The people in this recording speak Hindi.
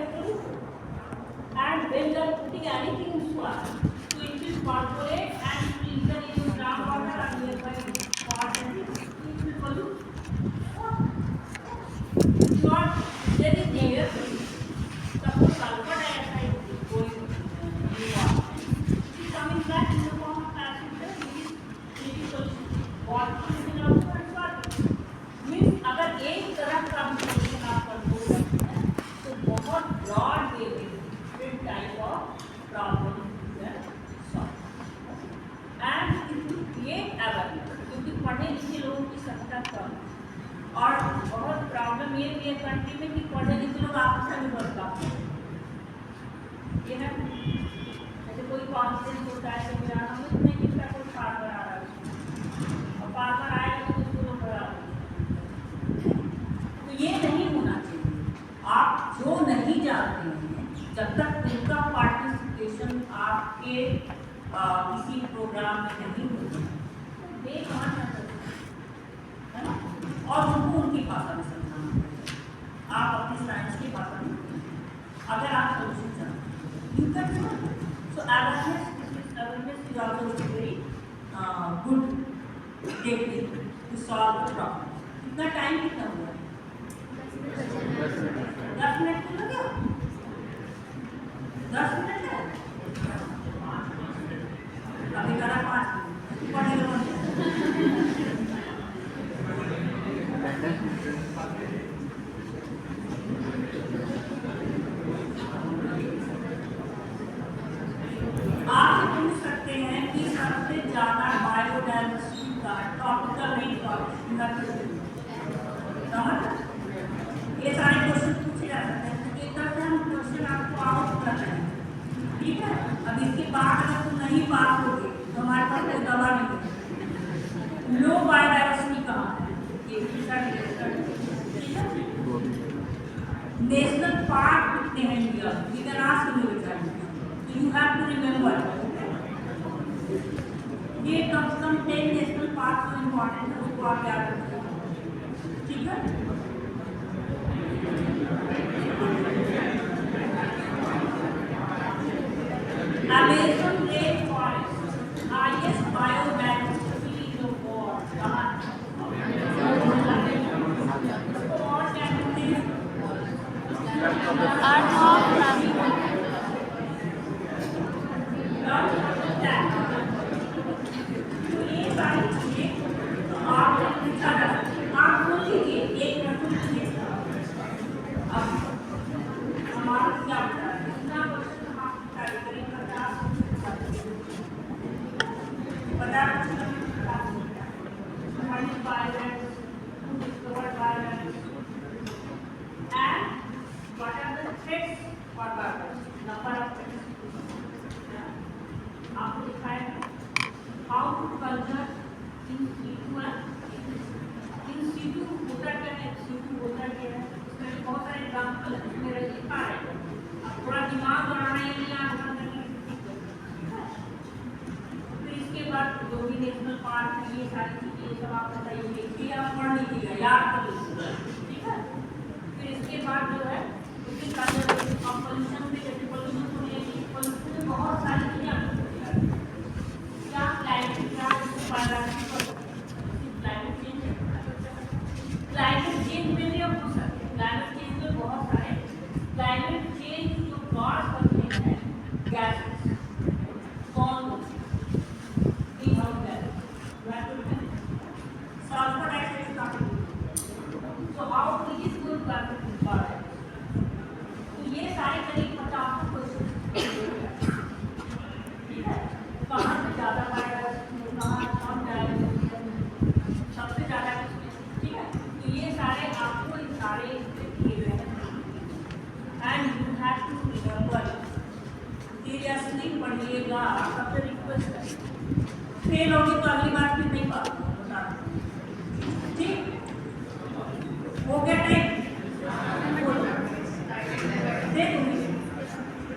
carefully. And when you are putting anything in soil, so it will percolate and it will enter into groundwater and nearby water and it will pollute. It's not very near. Suppose sulfur dioxide is going in water. It is coming back in the form of acid, it is pollution. Water pollution also and soil pollution. Means अगर एक तरफ का pollution आप कंट्रोल करते हैं तो बहुत ब्रॉड वे में different type of problem can solve. And it will create awareness क्योंकि पढ़े लिखे लोगों की संख्या कम है और बहुत प्रॉब्लम ये भी है कंट्री में कि पढ़े लिखे लोग आपस में बहुत कम है। ये है जैसे कोई कॉन्फ्रेंस होता है तो मेरा हम उसमें कितना कोई पार आ रहा है और पार आएगा तो उसको लोग बड़ा तो ये नहीं होना चाहिए। आप जो नहीं जानते हैं जब तक उनका पार्टिसिपेशन आपके किसी प्रोग्राम में नहीं होता वे कहाँ जा सकते है ना और उनको उनकी भाषा में समझाना पड़ेगा। आप अपनी साइंस की भाषा में अगर आप सोल्यूशन चाहते हैं so awareness is also very good technique to solve the problem. कितना टाइम कितना हुआ है 10 मिनट तो लगे 10 मिनट है अभी करा 5 मिनट पढ़ेगा आप पूछ सकते हैं कि सबसे ज्यादा बायोडाइवर्सिटी का टॉपिकल नहीं ये सारे क्वेश्चन पूछे जा सकते हैं क्योंकि एकदम से हम क्वेश्चन आपको आउट कर रहे हैं। ठीक है अब इसके बाद अगर तुम नहीं पास होगे तो हमारे पास कोई दवा नहीं है। लो बायोडाइवर्सिटी कहाँ है ये नेशनल पार्क कितने हैं इंडिया में इधर आज के लिए बताइए तो यू हैव टू रिमेंबर ये कम से कम 10 नेशनल पार्क जो इम्पोर्टेंट है उसको आप याद रखिए। ठीक है Amazon rainforest, highest biodiversity in the world. What can you think? Art of Living. तो ये सारी चीजें आपने पूछा था आप बोल लीजिए एक मिनट लीजिए अब हमारा क्या होता है इतना क्वेश्चन हम तैयारी करेंगे 50 biologists who discovered biology and what are the threats for biology number of threats आपको दिखाएगा how to conserve in situ होता क्या है situ होता क्या है इसमें बहुत सारे एग्जांपल मेरे लिखा है अब थोड़ा दिमाग लगाना है या फिर इसके बाद जो भी नेशनल पार्क है ये सारी चीजें सब आप बताइए ये आप पढ़ लीजिएगा याद कर लीजिएगा। ठीक है फिर इसके बाद जो है उसके कंजर्वेशन ऑफ पोल्यूशन में जैसे पोल्यूशन को लेके पोल्यूशन में बहुत सारी चीजें आपको क्या क्लाइमेट क्या क्लाइमेट चेंज में भी हम पूछ सकते हैं। क्लाइमेट चेंज में बहुत सारे क्लाइमेट चेंज जो कॉज करते हैं गैसेस कौन green house gas sulphur dioxide का तो how it is good for तो ये सारे तरीके पता आपको क्वेश्चन ठीक है कहाँ से ज़्यादा बायोडाइवर्सिटी कहाँ कम डाइवर्सिटी सबसे ज़्यादा ठीक है तो ये सारे आपको इन सारे दिए हुए हैं and you have to remember seriously पढ़िएगा सबसे रिक्वेस्ट है फेल होगी तो अगली बार